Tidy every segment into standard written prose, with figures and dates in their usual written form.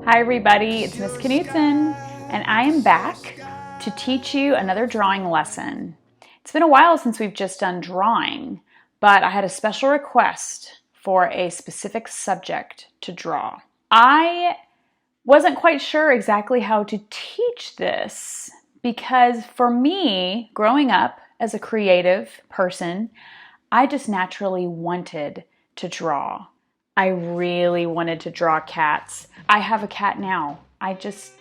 Hi everybody, it's Miss Knutson, and I am back to teach you another drawing lesson. It's been a while since we've just done drawing, but I had a special request for a specific subject to draw. I wasn't quite sure exactly how to teach this because for me, growing up as a creative person, I just naturally wanted to draw. I really wanted to draw cats. I have a cat now. She's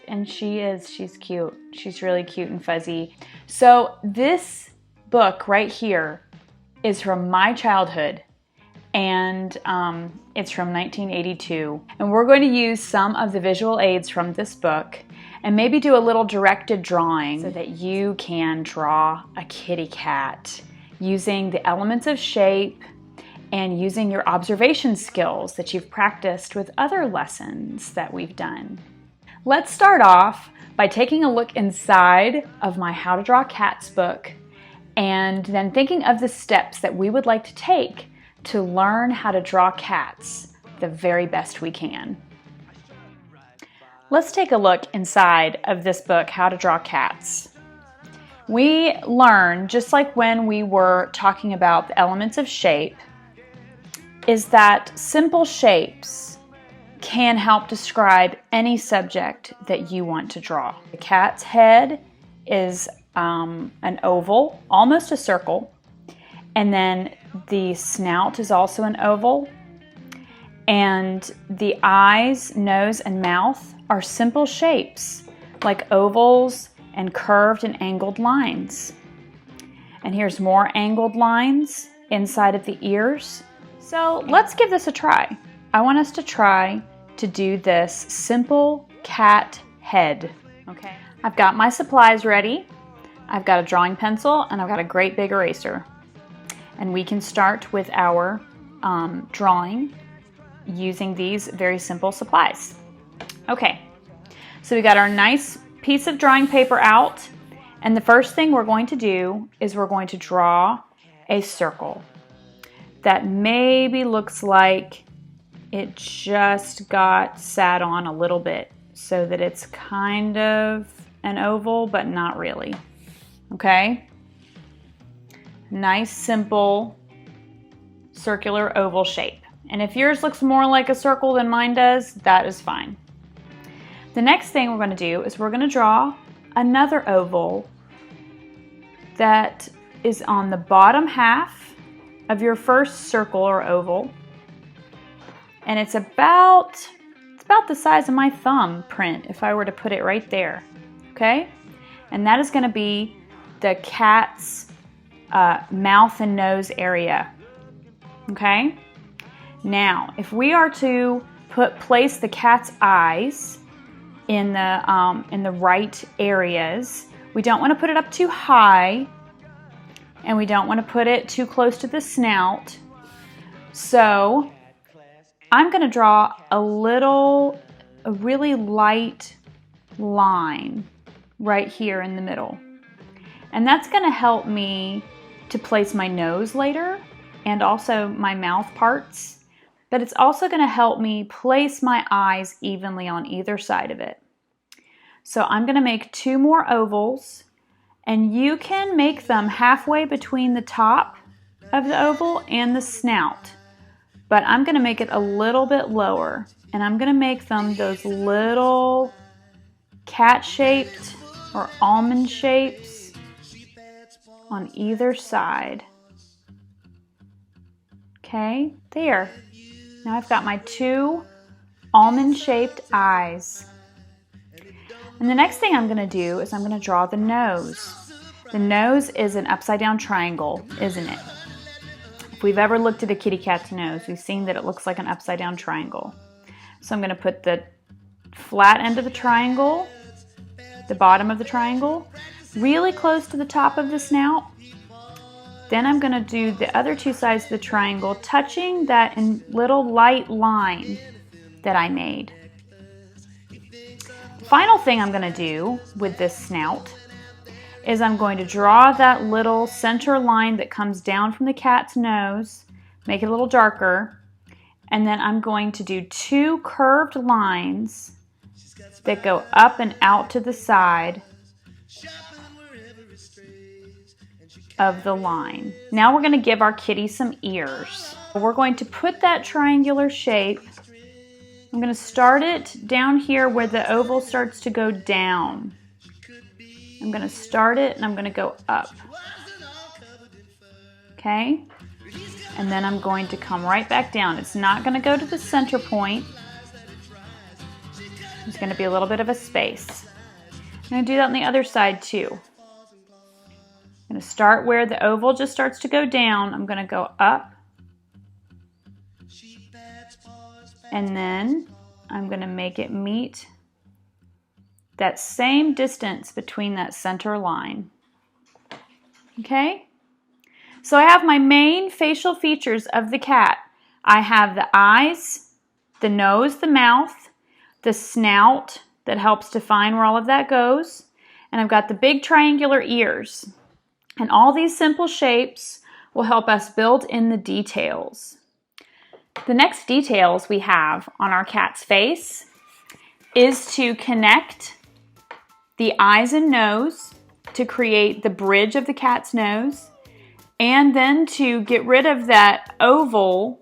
cute. She's really cute and fuzzy. So this book right here is from my childhood, and it's from 1982. And we're going to use some of the visual aids from this book and maybe do a little directed drawing so that you can draw a kitty cat using the elements of shape and using your observation skills that you've practiced with other lessons that we've done. Let's start off by taking a look inside of my How to Draw Cats book and then thinking of the steps that we would like to take to learn how to draw cats the very best we can. Let's take a look inside of this book, How to Draw Cats. We learn, just like when we were talking about the elements of shape, is that simple shapes can help describe any subject that you want to draw. The cat's head is an oval, almost a circle, and then the snout is also an oval, and the eyes, nose, and mouth are simple shapes like ovals and curved and angled lines. And here's more angled lines inside of the ears. So let's give this a try. I want us to try to do this simple cat head. Okay. I've got my supplies ready. I've got a drawing pencil and I've got a great big eraser. And we can start with our drawing using these very simple supplies. Okay, so we got our nice piece of drawing paper out, and the first thing we're going to do is we're going to draw a circle that maybe looks like it just got sat on a little bit so that it's kind of an oval, but not really. Okay? Nice, simple, circular oval shape. And if yours looks more like a circle than mine does, that is fine. The next thing we're going to do is we're going to draw another oval that is on the bottom half of your first circle or oval, and it's about the size of my thumb print if I were to put it right there. Okay, and that is going to be the cat's mouth and nose area. Okay, now if we are to place the cat's eyes in the right areas, we don't want to put it up too high, and we don't want to put it too close to the snout. So I'm going to draw a really light line right here in the middle. And that's going to help me to place my nose later and also my mouth parts. But it's also going to help me place my eyes evenly on either side of it. So I'm going to make two more ovals, and you can make them halfway between the top of the oval and the snout. But I'm going to make it a little bit lower, and I'm going to make them those little cat-shaped or almond shapes on either side. Okay, there. Now I've got my two almond-shaped eyes. And the next thing I'm going to do is I'm going to draw the nose. The nose is an upside-down triangle, isn't it? If we've ever looked at a kitty cat's nose, we've seen that it looks like an upside-down triangle. So I'm going to put the flat end of the triangle, the bottom of the triangle, really close to the top of the snout. Then I'm going to do the other two sides of the triangle, touching that little light line that I made. The final thing I'm going to do with this snout is I'm going to draw that little center line that comes down from the cat's nose, make it a little darker, and then I'm going to do two curved lines that go up and out to the side of the line. Now we're going to give our kitty some ears. We're going to put that triangular shape. I'm going to start it down here where the oval starts to go down. I'm going to start it and I'm going to go up. Okay? And then I'm going to come right back down. It's not going to go to the center point. There's going to be a little bit of a space. I'm going to do that on the other side too. I'm going to start where the oval just starts to go down. I'm going to go up. And then I'm going to make it meet that same distance between that center line. Okay? So I have my main facial features of the cat. I have the eyes, the nose, the mouth, the snout that helps define where all of that goes, and I've got the big triangular ears. And all these simple shapes will help us build in the details. The next details we have on our cat's face is to connect the eyes and nose to create the bridge of the cat's nose, and then to get rid of that oval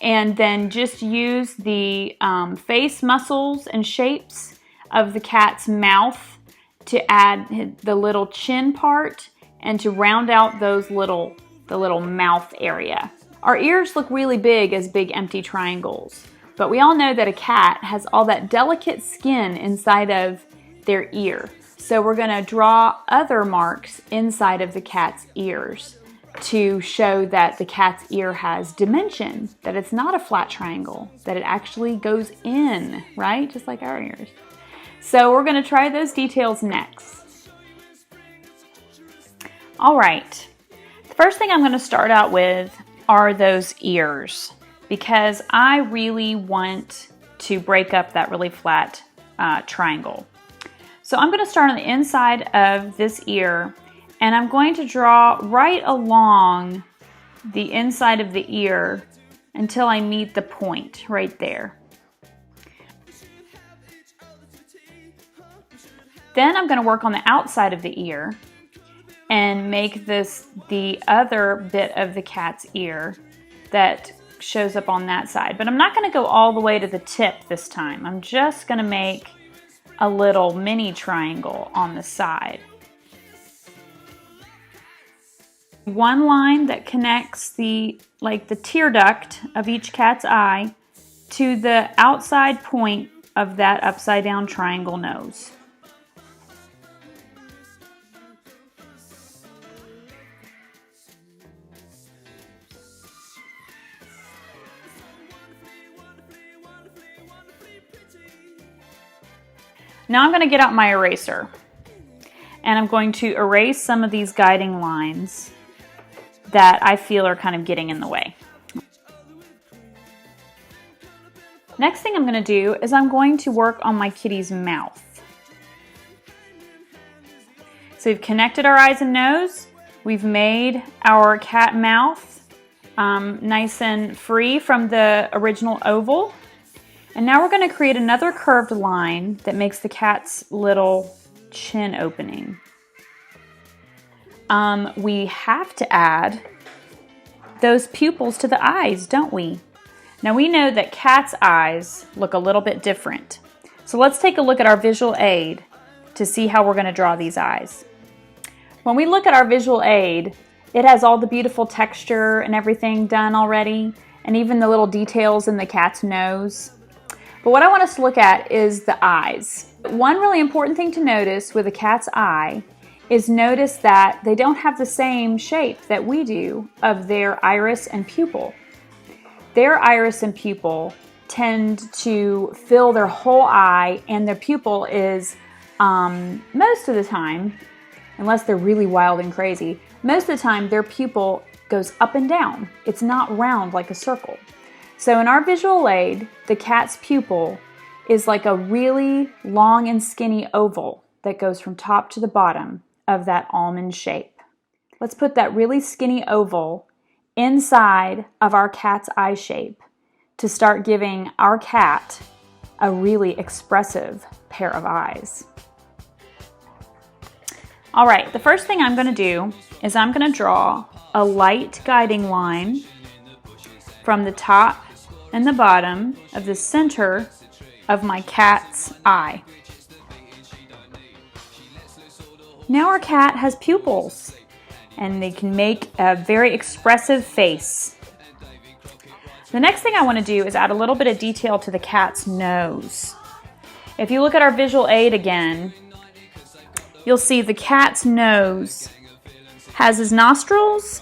and then just use the face muscles and shapes of the cat's mouth to add the little chin part and to round out the little mouth area. Our ears look really big as big empty triangles, but we all know that a cat has all that delicate skin inside of their ear. So we're going to draw other marks inside of the cat's ears to show that the cat's ear has dimension, that it's not a flat triangle, that it actually goes in, right? Just like our ears. So we're going to try those details next. All right. The first thing I'm going to start out with are those ears, because I really want to break up that really flat triangle. So I'm going to start on the inside of this ear, and I'm going to draw right along the inside of the ear until I meet the point right there. Then I'm going to work on the outside of the ear and make this the other bit of the cat's ear that shows up on that side. But I'm not going to go all the way to the tip this time. I'm just going to make a little mini triangle on the side. One line that connects the tear duct of each cat's eye to the outside point of that upside down triangle nose. Now I'm going to get out my eraser and I'm going to erase some of these guiding lines that I feel are kind of getting in the way. Next thing I'm going to do is I'm going to work on my kitty's mouth. So we've connected our eyes and nose. We've made our cat mouth nice and free from the original oval. And now we're going to create another curved line that makes the cat's little chin opening. We have to add those pupils to the eyes, don't we? Now we know that cats' eyes look a little bit different. So let's take a look at our visual aid to see how we're going to draw these eyes. When we look at our visual aid, it has all the beautiful texture and everything done already, and even the little details in the cat's nose. But what I want us to look at is the eyes. One really important thing to notice with a cat's eye is notice that they don't have the same shape that we do of their iris and pupil. Their iris and pupil tend to fill their whole eye, and their pupil is, most of the time, unless they're really wild and crazy, most of the time their pupil goes up and down. It's not round like a circle. So in our visual aid, the cat's pupil is like a really long and skinny oval that goes from top to the bottom of that almond shape. Let's put that really skinny oval inside of our cat's eye shape to start giving our cat a really expressive pair of eyes. All right, the first thing I'm going to do is I'm going to draw a light guiding line from the top and the bottom of the center of my cat's eye. Now our cat has pupils and they can make a very expressive face. The next thing I want to do is add a little bit of detail to the cat's nose. If you look at our visual aid again, you'll see the cat's nose has his nostrils.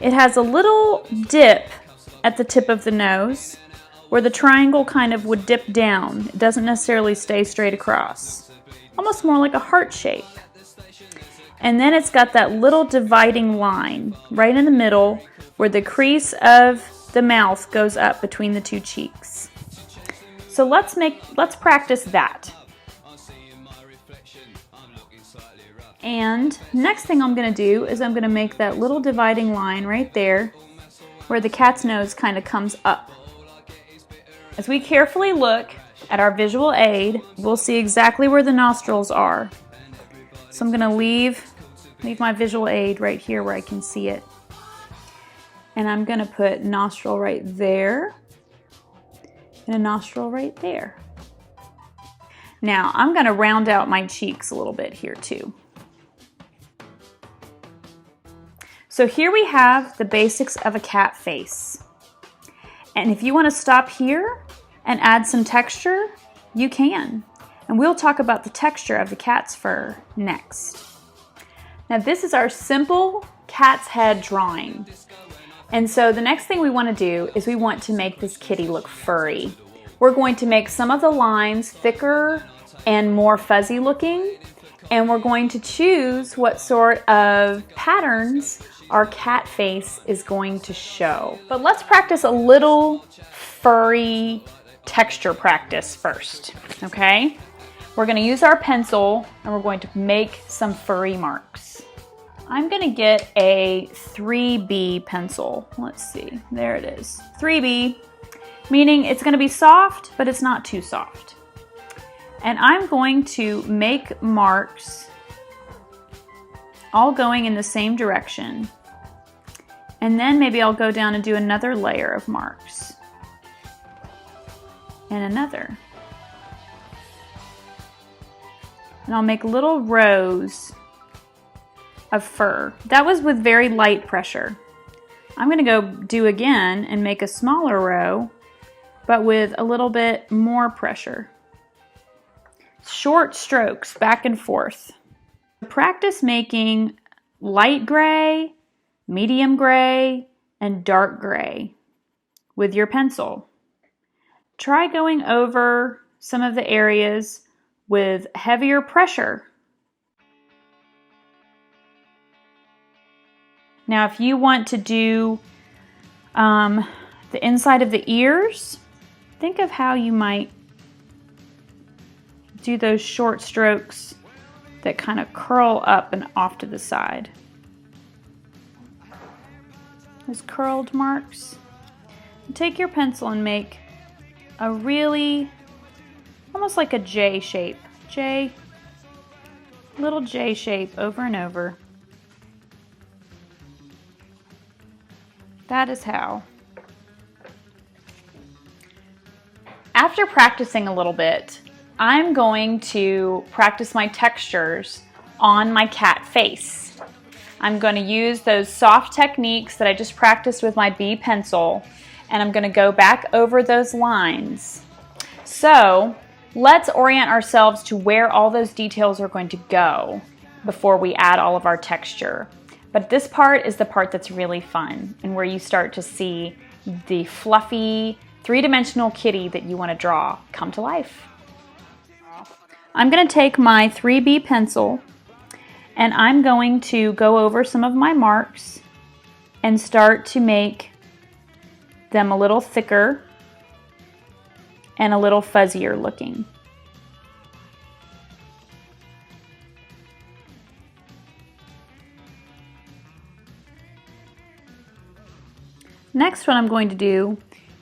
It has a little dip at the tip of the nose where the triangle kind of would dip down. It doesn't necessarily stay straight across. Almost more like a heart shape. And then it's got that little dividing line right in the middle where the crease of the mouth goes up between the two cheeks. So let's practice that. And next thing I'm going to do is I'm going to make that little dividing line right there where the cat's nose kind of comes up. As we carefully look at our visual aid, we'll see exactly where the nostrils are. So I'm going to leave my visual aid right here where I can see it. And I'm going to put nostril right there and a nostril right there. Now I'm going to round out my cheeks a little bit here too. So here we have the basics of a cat face. And if you want to stop here and add some texture, you can. And we'll talk about the texture of the cat's fur next. Now this is our simple cat's head drawing. And so the next thing we want to do is we want to make this kitty look furry. We're going to make some of the lines thicker and more fuzzy looking. And we're going to choose what sort of patterns our cat face is going to show. But let's practice a little furry texture practice first, okay? We're going to use our pencil and we're going to make some furry marks. I'm going to get a 3B pencil. Let's see, there it is. 3B, meaning it's going to be soft, but it's not too soft. And I'm going to make marks all going in the same direction. And then maybe I'll go down and do another layer of marks. And another. And I'll make little rows of fur. That was with very light pressure. I'm going to go do again and make a smaller row, but with a little bit more pressure. Short strokes back and forth. Practice making light gray, medium gray, and dark gray with your pencil. Try going over some of the areas with heavier pressure. Now if you want to do the inside of the ears, think of how you might do those short strokes that kind of curl up and off to the side. Those curled marks. Take your pencil and make a really, almost like a J shape. Little J shape over and over. That is how. After practicing a little bit, I'm going to practice my textures on my cat face. I'm going to use those soft techniques that I just practiced with my B pencil, and I'm going to go back over those lines. So let's orient ourselves to where all those details are going to go before we add all of our texture. But this part is the part that's really fun and where you start to see the fluffy, three-dimensional kitty that you want to draw come to life. I'm going to take my 3B pencil and I'm going to go over some of my marks and start to make them a little thicker and a little fuzzier looking. Next, what I'm going to do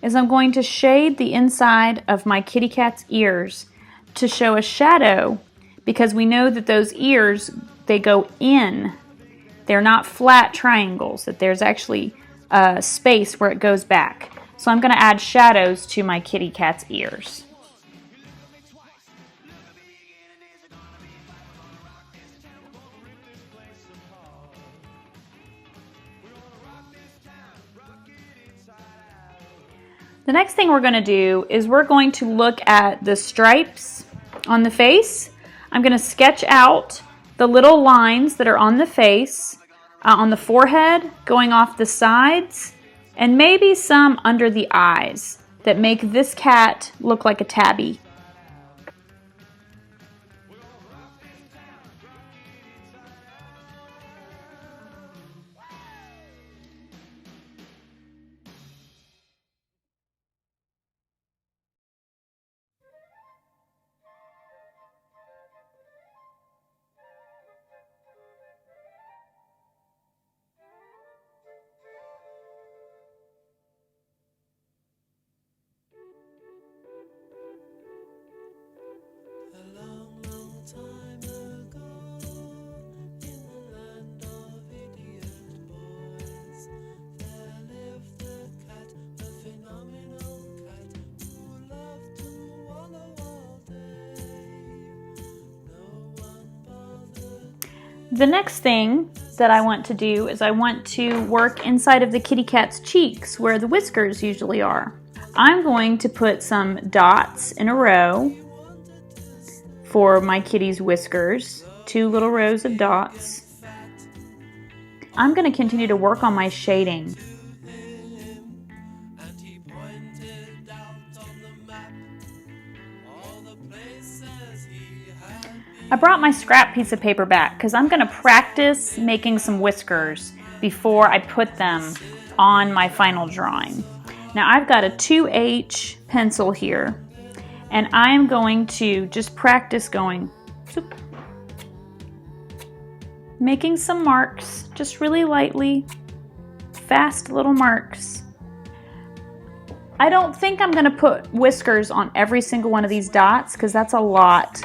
is I'm going to shade the inside of my kitty cat's ears to show a shadow, because we know that those ears, they go in. They're not flat triangles, that there's actually a space where it goes back. So I'm going to add shadows to my kitty cat's ears. The next thing we're going to do is we're going to look at the stripes on the face. I'm going to sketch out the little lines that are on the face, on the forehead, going off the sides, and maybe some under the eyes that make this cat look like a tabby. The next thing that I want to do is I want to work inside of the kitty cat's cheeks where the whiskers usually are. I'm going to put some dots in a row for my kitty's whiskers, 2 little rows of dots. I'm going to continue to work on my shading. I brought my scrap piece of paper back because I'm going to practice making some whiskers before I put them on my final drawing. Now I've got a 2H pencil here, and I'm going to just practice going, making some marks, just really lightly, fast little marks. I don't think I'm going to put whiskers on every single one of these dots because that's a lot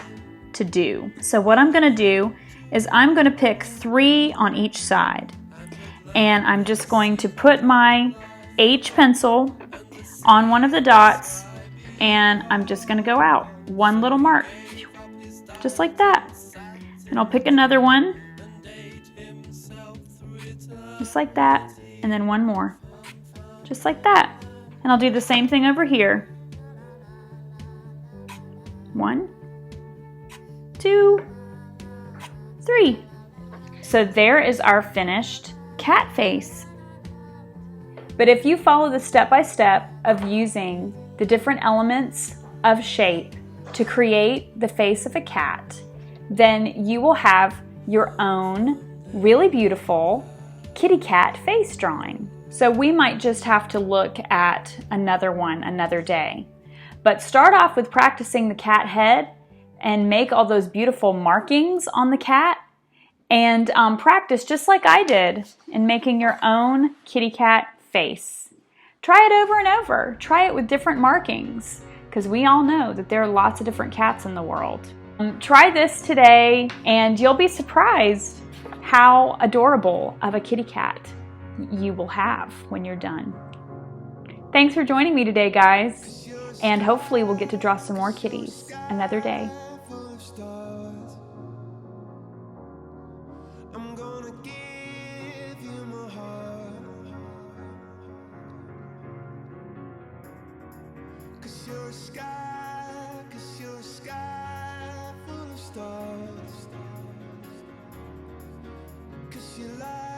to do. So what I'm going to do is I'm going to pick 3 on each side, and I'm just going to put my H pencil on one of the dots, and I'm just going to go out 1 little mark, just like that. And I'll pick another one, just like that, and then 1 more, just like that. And I'll do the same thing over here. 1, 2, 3. So there is our finished cat face. But if you follow the step-by-step of using the different elements of shape to create the face of a cat, then you will have your own really beautiful kitty cat face drawing. So we might just have to look at another one another day. But start off with practicing the cat head and make all those beautiful markings on the cat, and practice just like I did in making your own kitty cat face. Try it over and over. Try it with different markings, because we all know that there are lots of different cats in the world. Try this today and you'll be surprised how adorable of a kitty cat you will have when you're done. Thanks for joining me today, guys, and hopefully we'll get to draw some more kitties another day. You're a sky full of stars, 'cause you like